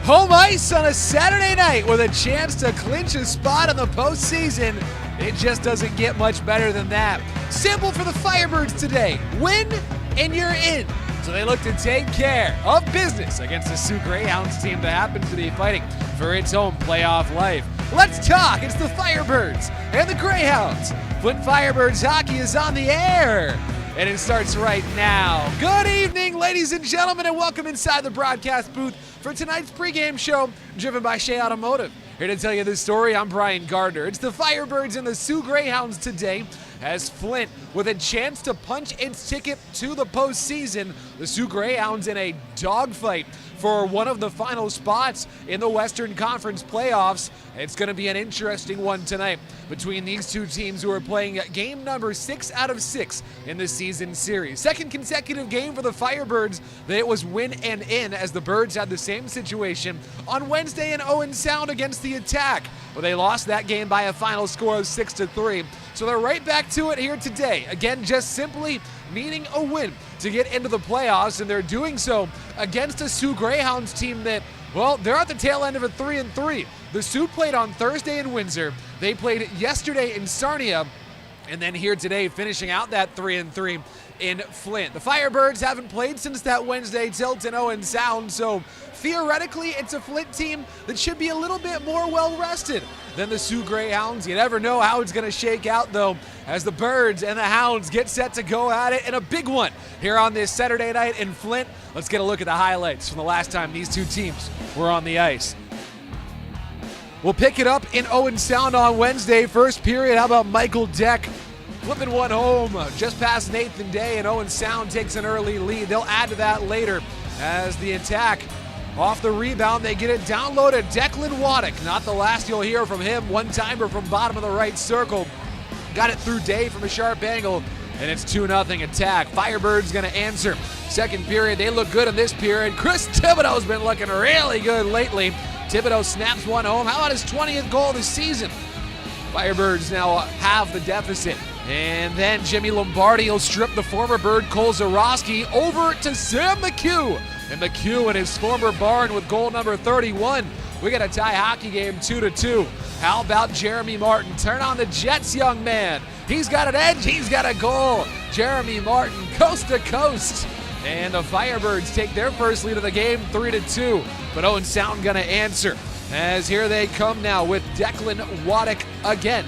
Home ice on a Saturday night with a chance to clinch a spot in the postseason. It just doesn't get much better than that. Simple for the Firebirds today. Win and you're in. So they look to take care of business against the Sioux Greyhounds team that happens to be fighting for its home playoff life. Let's talk. It's the Firebirds and the Greyhounds. Flint Firebirds hockey is on the air. And it starts right now. Good evening, ladies and gentlemen, and welcome inside the broadcast booth for tonight's pregame show, driven by Shea Automotive. Here to tell you this story, I'm Brian Gardner. It's the Firebirds and the Sioux Greyhounds today, as Flint, with a chance to punch its ticket to the postseason, the Sioux Greyhounds in a dogfight for one of the final spots in the Western Conference playoffs. It's going to be an interesting one tonight between these two teams who are playing game number 6 out of 6 in the season series. Second consecutive game for the Firebirds that it was win and in, as the Birds had the same situation on Wednesday in Owen Sound against the Attack, where they lost that game by a final score of 6-3. So they're right back to it here today. Again, just simply needing a win to get into the playoffs, and they're doing so against a Sioux Greyhounds team that, well, they're at the tail end of a 3-3. The Sioux played on Thursday in Windsor. They played yesterday in Sarnia, and then here today finishing out that 3-3 in Flint. The Firebirds haven't played since that Wednesday tilt in Owen Sound, so theoretically it's a Flint team that should be a little bit more well-rested than the Sioux Greyhounds. You never know how it's going to shake out, though, as the Birds and the Hounds get set to go at it in a big one here on this Saturday night in Flint. Let's get a look at the highlights from the last time these two teams were on the ice. We'll pick it up in Owen Sound on Wednesday. First period, how about Michael Deck flipping one home just past Nathan Day, and Owen Sound takes an early lead. They'll add to that later as the Attack, off the rebound, they get it downloaded. Declan Waddick, not the last you'll hear from him. One-timer from bottom of the right circle. Got it through Day from a sharp angle, and it's 2-0 Attack. Firebirds going to answer. Second period, they look good in this period. Chris Thibodeau's been looking really good lately. Thibodeau snaps one home. How about his 20th goal this season? Firebirds now have the deficit. And then Jimmy Lombardi will strip the former Bird Cole Zarowski over to Sam McHugh. And McHugh in his former barn with goal number 31. We got a tie hockey game 2-2. How about Jeremy Martin? Turn on the Jets, young man. He's got an edge. He's got a goal. Jeremy Martin, coast to coast. And the Firebirds take their first lead of the game, 3-2. But Owen Sound going to answer, as here they come now with Declan Waddick again.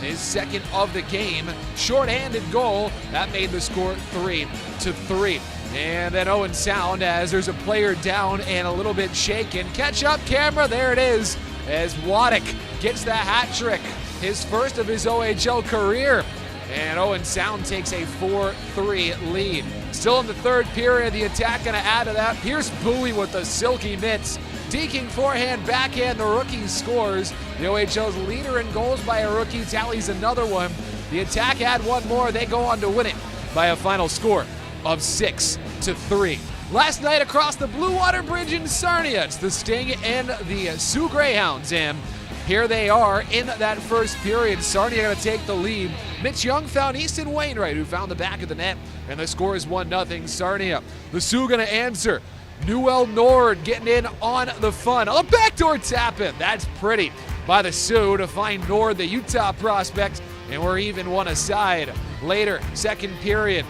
His second of the game. Short-handed goal. That made the score 3-3. And then Owen Sound, as there's a player down and a little bit shaken. Catch up, camera. There it is, as Waddick gets the hat trick. His first of his OHL career. And Owen Sound takes a 4-3 lead. Still in the third period, the Attack going to add to that. Pierce Bowie with the silky mitts. Deking forehand, backhand, the rookie scores. The OHL's leader in goals by a rookie tallies another one. The Attack had one more. They go on to win it by a final score of 6-3. Last night across the Blue Water Bridge in Sarnia, it's the Sting and the Sioux Greyhounds, and here they are in that first period. Sarnia going to take the lead. Mitch Young found Easton Wainwright, who found the back of the net, and the score is 1-0 Sarnia. The Sioux going to answer. Newell Nord getting in on the fun. A backdoor tap in. That's pretty by the Sioux to find Nord, the Utah prospect, and we're even one aside. Later, second period,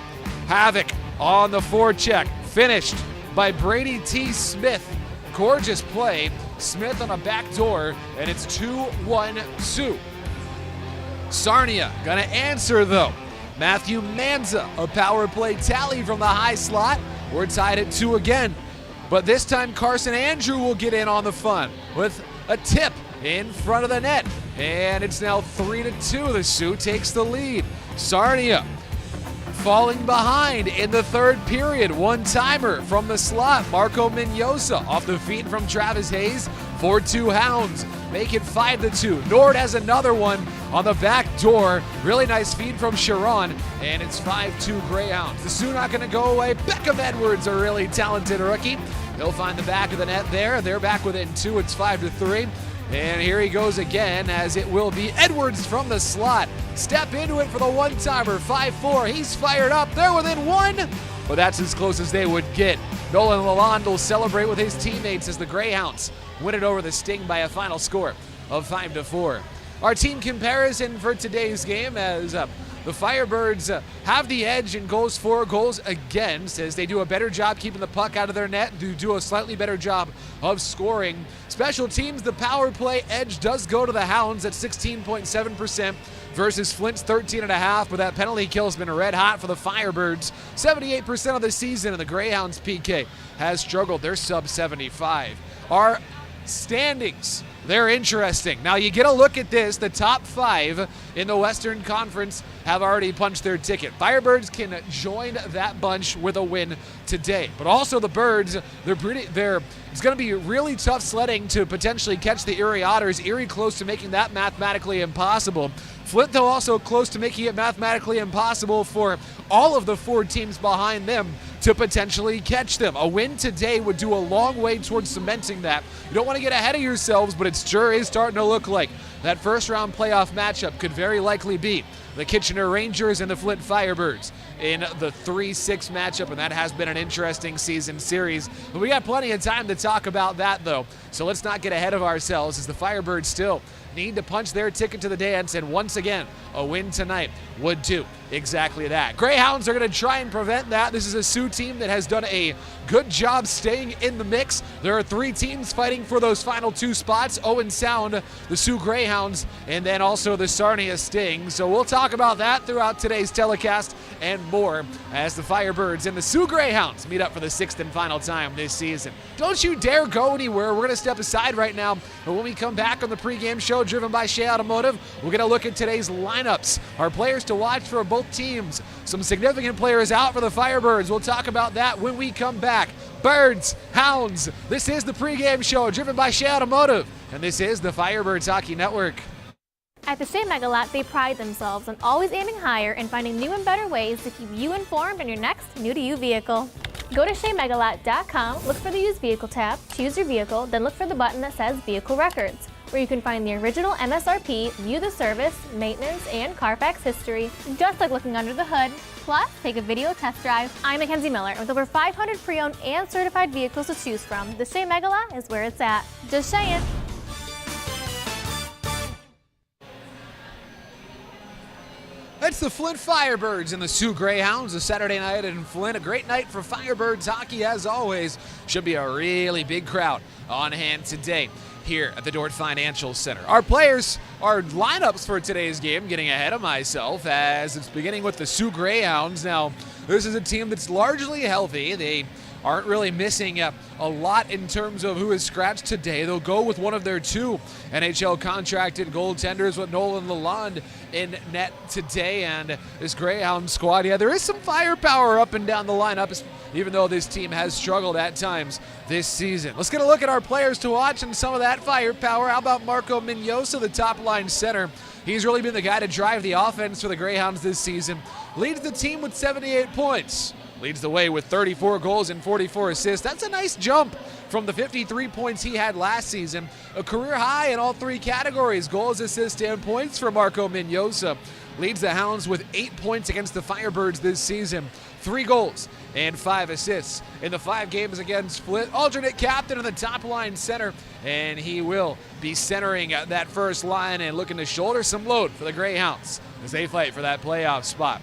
Havoc on the forecheck, finished by Brady T. Smith. Gorgeous play. Smith on a back door, and it's 2-1 Sioux. Sarnia gonna answer though. Matthew Manza, a power play tally from the high slot. We're tied at 2 again, but this time Carson Andrew will get in on the fun with a tip in front of the net, and it's now 3-2. The Sioux takes the lead. Sarnia falling behind in the third period. One-timer from the slot. Marco Mignosa off the feet from Travis Hayes. 4-2 Hounds make it 5-2. Nord has another one on the back door. Really nice feed from Sharon, and it's 5-2 Greyhounds. The Sioux not going to go away. Beckham Edwards, a really talented rookie. He'll find the back of the net there. They're back within 2. It's 5-3. And here he goes again, as it will be Edwards from the slot. Step into it for the one-timer, 5-4. He's fired up. They're within 1, but that's as close as they would get. Nolan Lalonde will celebrate with his teammates as the Greyhounds win it over the Sting by a final score of 5-4. Our team comparison for today's game as the Firebirds have the edge in goals for, goals against, as they do a better job keeping the puck out of their net, do a slightly better job of scoring. Special teams, the power play edge does go to the Hounds at 16.7% versus Flint's 13.5%, but that penalty kill has been red hot for the Firebirds. 78% of the season, and the Greyhounds PK has struggled. They're sub 75. Our standings, they're interesting. Now you get a look at this. The top 5 in the Western Conference have already punched their ticket. Firebirds can join that bunch with a win today. But also the Birds, it's going to be really tough sledding to potentially catch the Erie Otters. Erie close to making that mathematically impossible. Flint, though, also close to making it mathematically impossible for all of the 4 teams behind them to potentially catch them. A win today would do a long way towards cementing that. You don't want to get ahead of yourselves, but it sure is starting to look like that first-round playoff matchup could very likely be the Kitchener Rangers and the Flint Firebirds in the 3-6 matchup, and that has been an interesting season series. But we got plenty of time to talk about that, though, so let's not get ahead of ourselves as the Firebirds still need to punch their ticket to the dance, and once again, a win tonight would do exactly that. Greyhounds are going to try and prevent that. This is a Sioux team that has done a good job staying in the mix. There are 3 teams fighting for those final 2 spots. Owen Sound, the Sioux Greyhounds, and then also the Sarnia Sting. So we'll talk about that throughout today's telecast and more as the Firebirds and the Sioux Greyhounds meet up for the 6th and final time this season. Don't you dare go anywhere. We're going to step aside right now, but when we come back on the pregame show driven by Shea Automotive, we're going to look at today's lineups, our players to watch for both teams. Some significant players out for the Firebirds. We'll talk about that when we come back. Birds, Hounds, this is the pregame show driven by Shea Automotive, and this is the Firebirds Hockey Network. At the Shea Megalot, they pride themselves on always aiming higher and finding new and better ways to keep you informed on your next new-to-you vehicle. Go to SheaMegalot.com, look for the used vehicle tab, choose your vehicle, then look for the button that says Vehicle Records, where you can find the original MSRP, view the service, maintenance, and Carfax history, just like looking under the hood. Plus, take a video test drive. I'm Mackenzie Miller, and with over 500 pre-owned and certified vehicles to choose from, the Shea Megalot is where it's at. Just saying. It's the Flint Firebirds and the Sioux Greyhounds. A Saturday night in Flint. A great night for Firebirds hockey as always. Should be a really big crowd on hand today here at the Dort Financial Center. Our players, our lineups for today's game, getting ahead of myself as it's beginning with the Sioux Greyhounds. Now, this is a team that's largely healthy. They aren't really missing a lot in terms of who is scratched today. They'll go with one of their 2 NHL contracted goaltenders with Nolan Lalonde in net today. And this Greyhound squad, yeah, there is some firepower up and down the lineup, even though this team has struggled at times this season. Let's get a look at our players to watch and some of that firepower. How about Marco Mignosa, the top line center? He's really been the guy to drive the offense for the Greyhounds this season. Leads the team with 78 points. Leads the way with 34 goals and 44 assists. That's a nice jump from the 53 points he had last season. A career high in all 3 categories, goals, assists, and points for Marco Mignosa. Leads the Hounds with 8 points against the Firebirds this season. 3 goals and 5 assists in the 5 games against Flint. Alternate captain of the top line center, and he will be centering that first line and looking to shoulder some load for the Greyhounds as they fight for that playoff spot.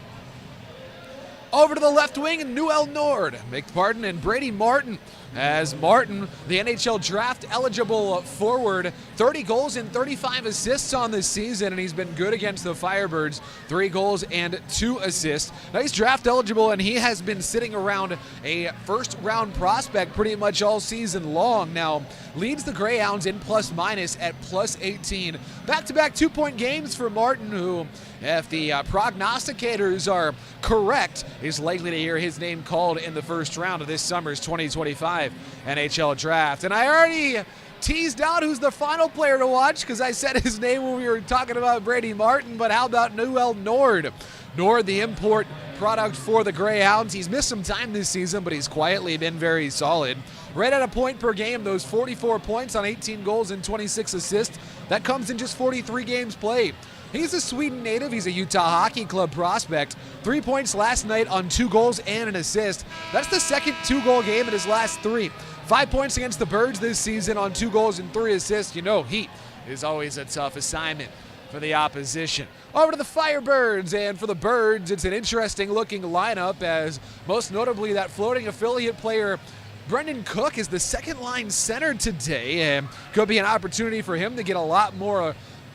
Over to the left wing, Noel Nord, and Brady Martin. As Martin, the NHL draft eligible forward, 30 goals and 35 assists on this season, and he's been good against the Firebirds. 3 goals and 2 assists. Now he's draft eligible, and he has been sitting around a first round prospect pretty much all season long. Now leads the Greyhounds in plus minus at plus 18. Back-to-back 2-point games for Martin, who, if the prognosticators are correct, is likely to hear his name called in the first round of this summer's 2025 NHL draft. And I already teased out who's the final player to watch because I said his name when we were talking about Brady Martin, but how about Noel Nord? Nord, the import product for the Greyhounds. He's missed some time this season, but he's quietly been very solid. Right at a point per game, those 44 points on 18 goals and 26 assists. That comes in just 43 games played. He's a Sweden native. He's a Utah Hockey Club prospect. 3 points last night on 2 goals and an assist. That's the second 2-goal game in his last 3. 5 points against the Birds this season on 2 goals and 3 assists. You know, heat is always a tough assignment for the opposition. Over to the Firebirds, and for the Birds, it's an interesting-looking lineup, as most notably that floating affiliate player Brendan Cook is the second-line center today, and could be an opportunity for him to get a lot more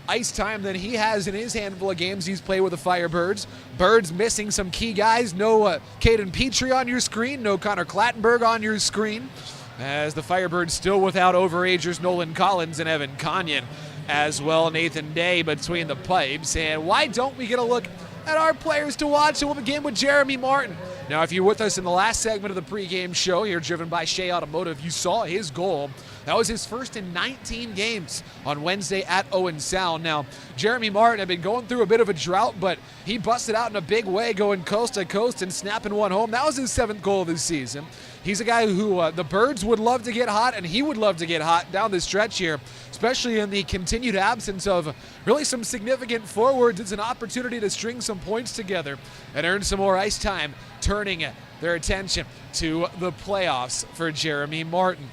ice time than he has in his handful of games he's played with the Firebirds. Birds missing some key guys. No Caden Petrie on your screen. No Connor Clattenburg on your screen, as the Firebirds still without overagers Nolan Collins and Evan Conyon, as well Nathan Day between the pipes. And why don't we get a look at our players to watch? And we'll begin with Jeremy Martin. Now, if you're with us in the last segment of the pregame show here, driven by Shea Automotive, you saw his goal. That was his first in 19 games on Wednesday at Owen Sound. Now, Jeremy Martin had been going through a bit of a drought, but he busted out in a big way, going coast to coast and snapping one home. That was his 7th goal of the season. He's a guy who the Birds would love to get hot, and he would love to get hot down the stretch here, especially in the continued absence of really some significant forwards. It's an opportunity to string some points together and earn some more ice time, turning their attention to the playoffs for Jeremy Martin.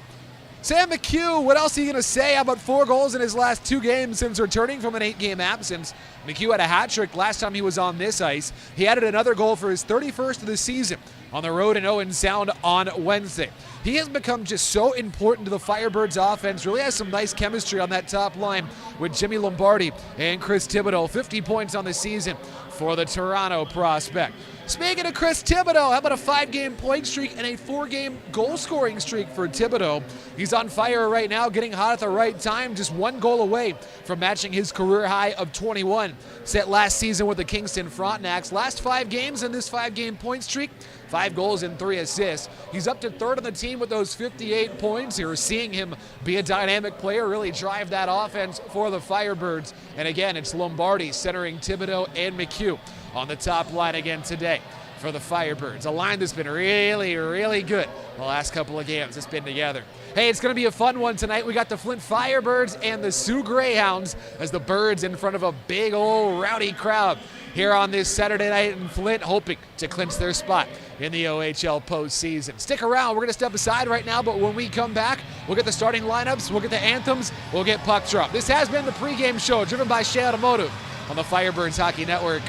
Sam McHugh, what else are you going to say? How about 4 goals in his last 2 games since returning from an 8-game absence? McHugh had a hat trick last time he was on this ice. He added another goal for his 31st of the season on the road in Owen Sound on Wednesday. He has become just so important to the Firebirds offense. Really has some nice chemistry on that top line with Jimmy Lombardi and Chris Thibodeau. 50 points on the season for the Toronto prospect. Speaking of Chris Thibodeau, how about a 5-game point streak and a 4-game goal-scoring streak for Thibodeau? He's on fire right now, getting hot at the right time, just 1 goal away from matching his career high of 21 set last season with the Kingston Frontenacs. Last 5 games in this 5-game point streak, 5 goals and 3 assists. He's up to 3rd on the team with those 58 points. You're seeing him be a dynamic player, really drive that offense for the Firebirds. And again, it's Lombardi centering Thibodeau and McHugh on the top line again today for the Firebirds. A line that's been really, really good the last couple of games it's been together. Hey, it's going to be a fun one tonight. We got the Flint Firebirds and the Sioux Greyhounds as the Birds in front of a big old rowdy crowd here on this Saturday night in Flint, hoping to clinch their spot in the OHL postseason. Stick around. We're going to step aside right now, but when we come back, we'll get the starting lineups, we'll get the anthems, we'll get puck drop. This has been the pregame show driven by Shea Automotive on the Firebirds Hockey Network.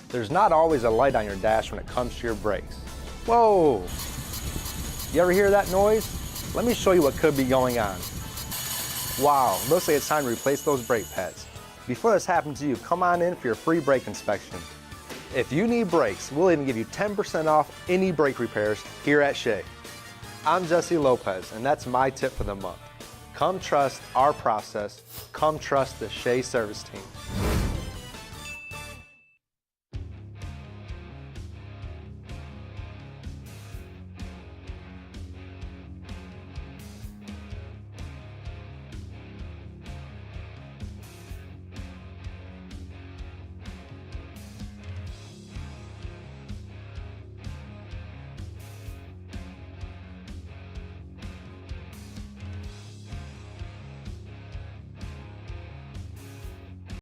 There's not always a light on your dash when it comes to your brakes. Whoa! You ever hear that noise? Let me show you what could be going on. Wow, looks like it's time to replace those brake pads. Before this happens to you, come on in for your free brake inspection. If you need brakes, we'll even give you 10% off any brake repairs here at Shea. I'm Jesse Lopez, and that's my tip for the month. Come trust our process. Come trust the Shea service team.